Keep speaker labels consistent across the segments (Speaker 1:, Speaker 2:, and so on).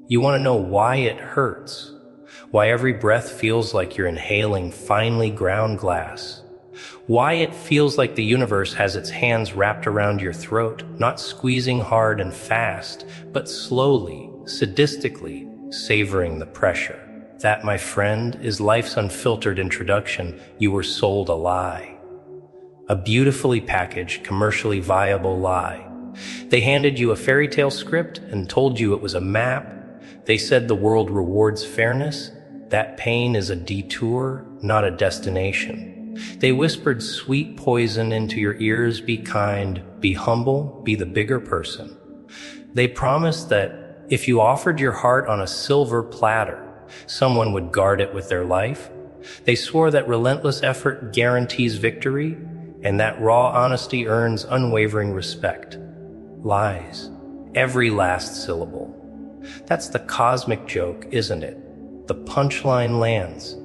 Speaker 1: You want to know why it hurts, why every breath feels like you're inhaling finely ground glass, why it feels like the universe has its hands wrapped around your throat, not squeezing hard and fast, but slowly, sadistically, savoring the pressure. That, my friend, is life's unfiltered introduction. You were sold a lie. A beautifully packaged, commercially viable lie. They handed you a fairy tale script and told you it was a map. They said the world rewards fairness. That pain is a detour, not a destination. They whispered sweet poison into your ears. Be kind, be humble, be the bigger person. They promised that if you offered your heart on a silver platter, someone would guard it with their life. They swore that relentless effort guarantees victory, and that raw honesty earns unwavering respect. Lies. Every last syllable. That's the cosmic joke, isn't it? The punchline lands,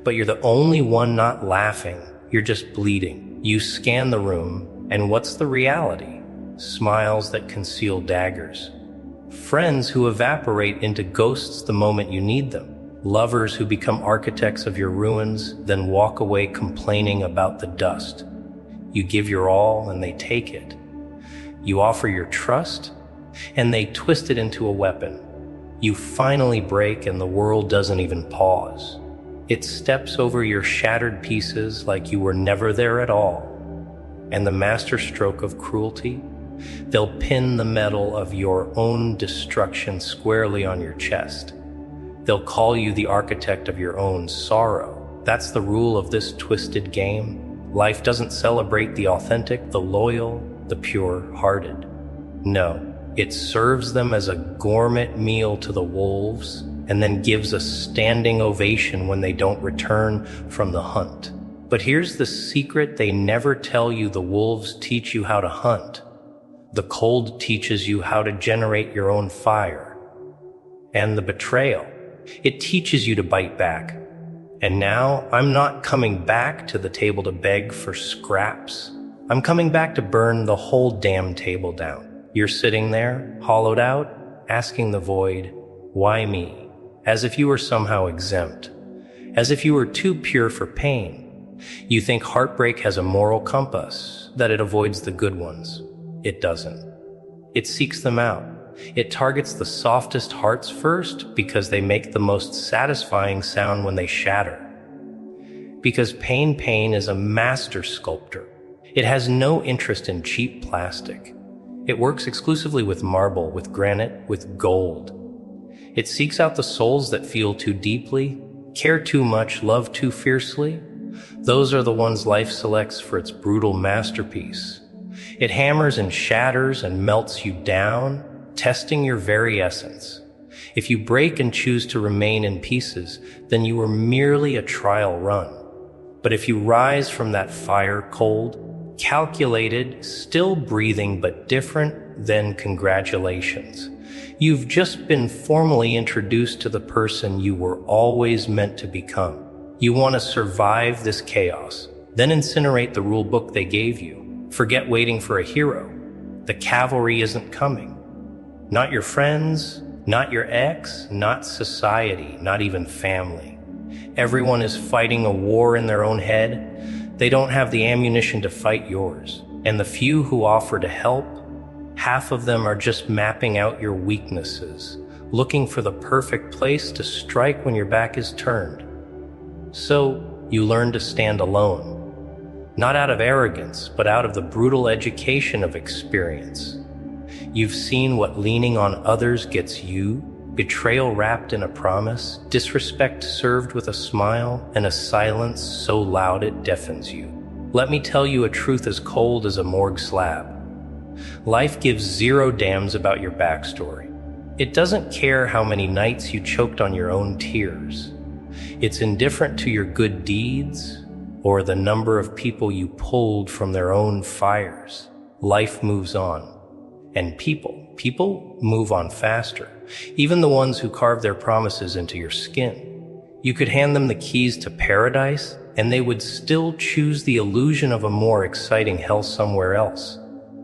Speaker 1: but you're the only one not laughing. You're just bleeding. You scan the room, and what's the reality? Smiles that conceal daggers. Friends who evaporate into ghosts the moment you need them. Lovers who become architects of your ruins, then walk away complaining about the dust. You give your all, and they take it. You offer your trust, and they twist it into a weapon. You finally break, and the world doesn't even pause. It steps over your shattered pieces like you were never there at all. And the masterstroke of cruelty? They'll pin the medal of your own destruction squarely on your chest. They'll call you the architect of your own sorrow. That's the rule of this twisted game. Life doesn't celebrate the authentic, the loyal, the pure-hearted. No, it serves them as a gourmet meal to the wolves, and then gives a standing ovation when they don't return from the hunt. But here's the secret they never tell you: the wolves teach you how to hunt. The cold teaches you how to generate your own fire. And the betrayal, it teaches you to bite back. And now, I'm not coming back to the table to beg for scraps. I'm coming back to burn the whole damn table down. You're sitting there, hollowed out, asking the void, why me? As if you were somehow exempt. As if you were too pure for pain. You think heartbreak has a moral compass, that it avoids the good ones. It doesn't. It seeks them out. It targets the softest hearts first because they make the most satisfying sound when they shatter. Because pain is a master sculptor. It has no interest in cheap plastic. It works exclusively with marble, with granite, with gold. It seeks out the souls that feel too deeply, care too much, love too fiercely. Those are the ones life selects for its brutal masterpiece. It hammers and shatters and melts you down, testing your very essence. If you break and choose to remain in pieces, then you were merely a trial run. But if you rise from that fire cold, calculated, still breathing but different, then congratulations. You've just been formally introduced to the person you were always meant to become. You want to survive this chaos, then incinerate the rule book they gave you. Forget waiting for a hero. The cavalry isn't coming. Not your friends, not your ex, not society, not even family. Everyone is fighting a war in their own head. They don't have the ammunition to fight yours. And the few who offer to help, half of them are just mapping out your weaknesses, looking for the perfect place to strike when your back is turned. So you learn to stand alone. Not out of arrogance, but out of the brutal education of experience. You've seen what leaning on others gets you: betrayal wrapped in a promise, disrespect served with a smile, and a silence so loud it deafens you. Let me tell you a truth as cold as a morgue slab. Life gives zero damns about your backstory. It doesn't care how many nights you choked on your own tears. It's indifferent to your good deeds, or the number of people you pulled from their own fires. Life moves on. And people move on faster. Even the ones who carve their promises into your skin. You could hand them the keys to paradise, and they would still choose the illusion of a more exciting hell somewhere else.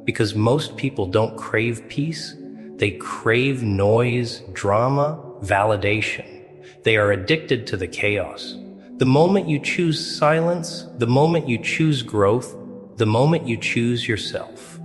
Speaker 1: Because most people don't crave peace. They crave noise, drama, validation. They are addicted to the chaos. The moment you choose silence, the moment you choose growth, the moment you choose yourself,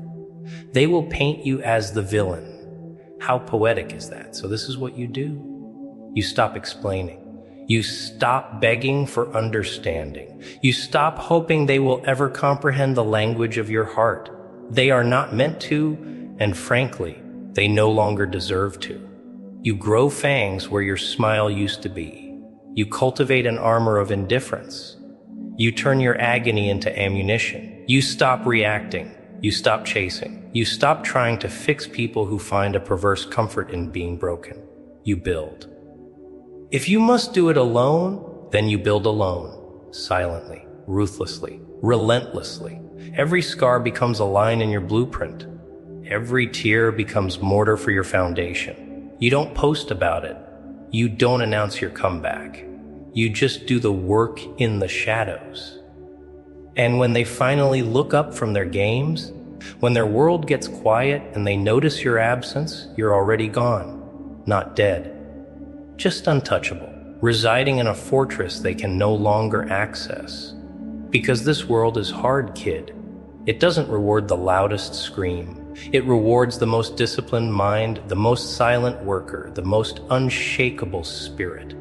Speaker 1: they will paint you as the villain. How poetic is that? So this is what you do. You stop explaining. You stop begging for understanding. You stop hoping they will ever comprehend the language of your heart. They are not meant to, and frankly, they no longer deserve to. You grow fangs where your smile used to be. You cultivate an armor of indifference. You turn your agony into ammunition. You stop reacting. You stop chasing. You stop trying to fix people who find a perverse comfort in being broken. You build. If you must do it alone, then you build alone, silently, ruthlessly, relentlessly. Every scar becomes a line in your blueprint. Every tear becomes mortar for your foundation. You don't post about it. You don't announce your comeback. You just do the work in the shadows. And when they finally look up from their games, when their world gets quiet and they notice your absence, you're already gone, not dead. Just untouchable, residing in a fortress they can no longer access. Because this world is hard, kid. It doesn't reward the loudest scream. It rewards the most disciplined mind, the most silent worker, the most unshakable spirit.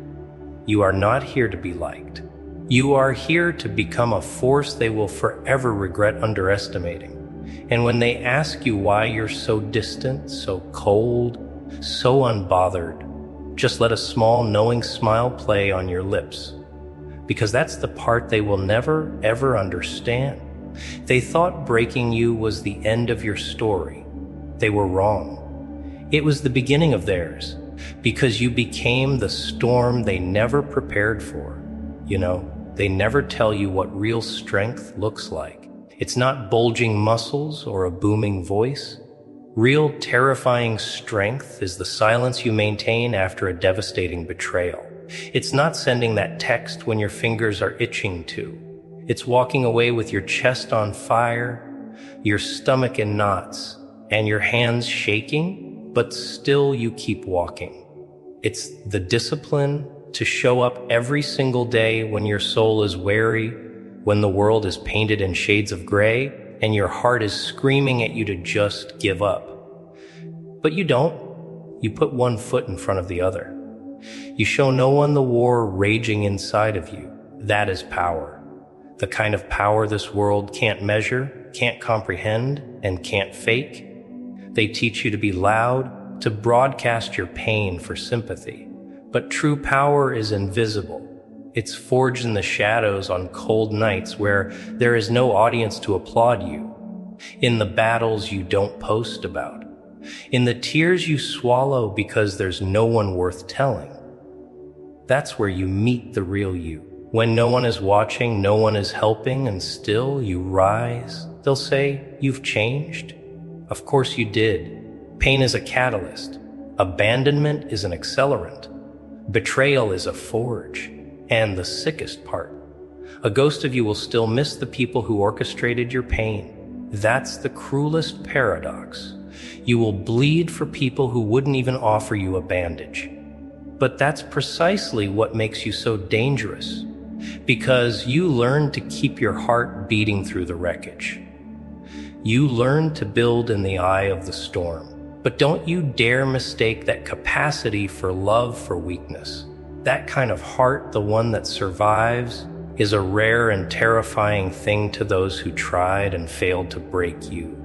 Speaker 1: You are not here to be liked. You are here to become a force they will forever regret underestimating. And when they ask you why you're so distant, so cold, so unbothered, just let a small, knowing smile play on your lips. Because that's the part they will never, ever understand. They thought breaking you was the end of your story. They were wrong. It was the beginning of theirs, because you became the storm they never prepared for. You know, they never tell you what real strength looks like. It's not bulging muscles or a booming voice. Real terrifying strength is the silence you maintain after a devastating betrayal. It's not sending that text when your fingers are itching to. It's walking away with your chest on fire, your stomach in knots, and your hands shaking, but still you keep walking. It's the discipline to show up every single day when your soul is weary, when the world is painted in shades of gray, and your heart is screaming at you to just give up. But you don't. You put one foot in front of the other. You show no one the war raging inside of you. That is power. The kind of power this world can't measure, can't comprehend, and can't fake. They teach you to be loud, to broadcast your pain for sympathy. But true power is invisible. It's forged in the shadows on cold nights where there is no audience to applaud you. In the battles you don't post about. In the tears you swallow because there's no one worth telling. That's where you meet the real you. When no one is watching, no one is helping, and still you rise. They'll say, "You've changed." Of course you did. Pain is a catalyst. Abandonment is an accelerant. Betrayal is a forge. And the sickest part, a ghost of you will still miss the people who orchestrated your pain. That's the cruelest paradox. You will bleed for people who wouldn't even offer you a bandage. But that's precisely what makes you so dangerous. Because you learn to keep your heart beating through the wreckage. You learn to build in the eye of the storm. But don't you dare mistake that capacity for love for weakness. That kind of heart, the one that survives, is a rare and terrifying thing to those who tried and failed to break you.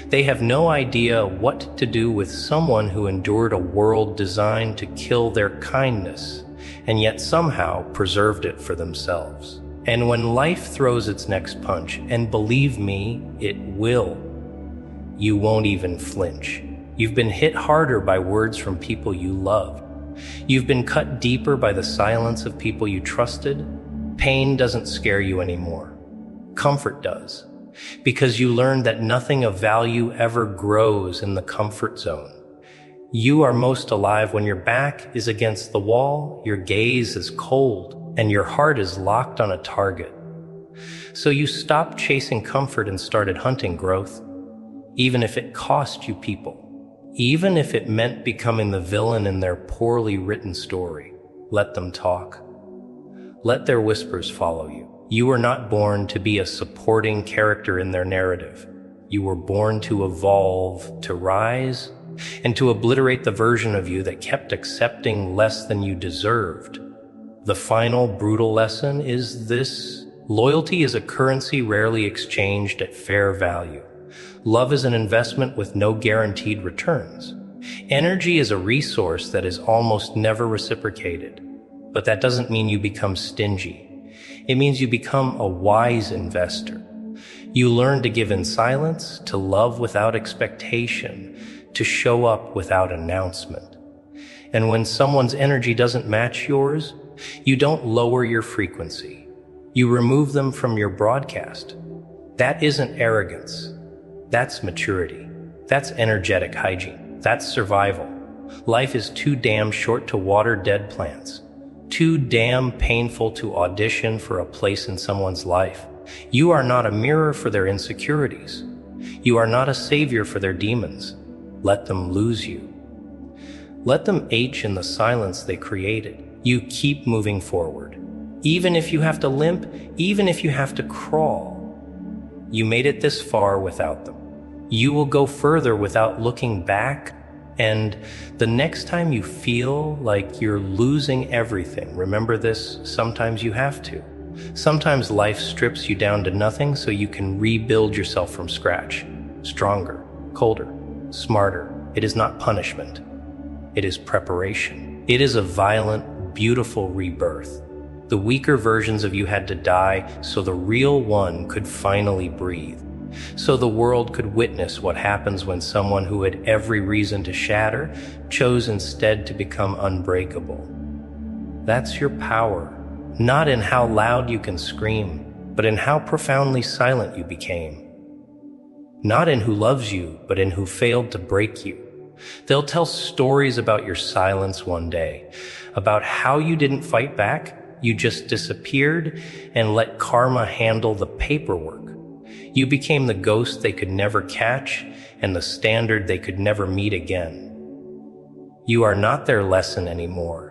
Speaker 1: They have no idea what to do with someone who endured a world designed to kill their kindness, and yet somehow preserved it for themselves. And when life throws its next punch, and believe me, it will, you won't even flinch. You've been hit harder by words from people you loved. You've been cut deeper by the silence of people you trusted. Pain doesn't scare you anymore. Comfort does. Because you learned that nothing of value ever grows in the comfort zone. You are most alive when your back is against the wall, your gaze is cold, and your heart is locked on a target. So you stopped chasing comfort and started hunting growth, even if it cost you people, even if it meant becoming the villain in their poorly written story. Let them talk. Let their whispers follow you. You were not born to be a supporting character in their narrative. You were born to evolve, to rise, and to obliterate the version of you that kept accepting less than you deserved. The final brutal lesson is this: loyalty is a currency rarely exchanged at fair value. Love is an investment with no guaranteed returns. Energy is a resource that is almost never reciprocated. But that doesn't mean you become stingy. It means you become a wise investor. You learn to give in silence, to love without expectation, to show up without announcement. And when someone's energy doesn't match yours, you don't lower your frequency. You remove them from your broadcast. That isn't arrogance. That's maturity. That's energetic hygiene. That's survival. Life is too damn short to water dead plants. Too damn painful to audition for a place in someone's life. You are not a mirror for their insecurities. You are not a savior for their demons. Let them lose you. Let them age in the silence they created. You keep moving forward. Even if you have to limp, even if you have to crawl. You made it this far without them. You will go further without looking back. And the next time you feel like you're losing everything, remember this: sometimes you have to. Sometimes life strips you down to nothing so you can rebuild yourself from scratch. Stronger, colder, smarter. It is not punishment. It is preparation. It is a violent, beautiful rebirth. The weaker versions of you had to die so the real one could finally breathe. So the world could witness what happens when someone who had every reason to shatter chose instead to become unbreakable. That's your power, not in how loud you can scream, but in how profoundly silent you became. Not in who loves you, but in who failed to break you. They'll tell stories about your silence one day, about how you didn't fight back, you just disappeared and let karma handle the paperwork. You became the ghost they could never catch and the standard they could never meet again. You are not their lesson anymore.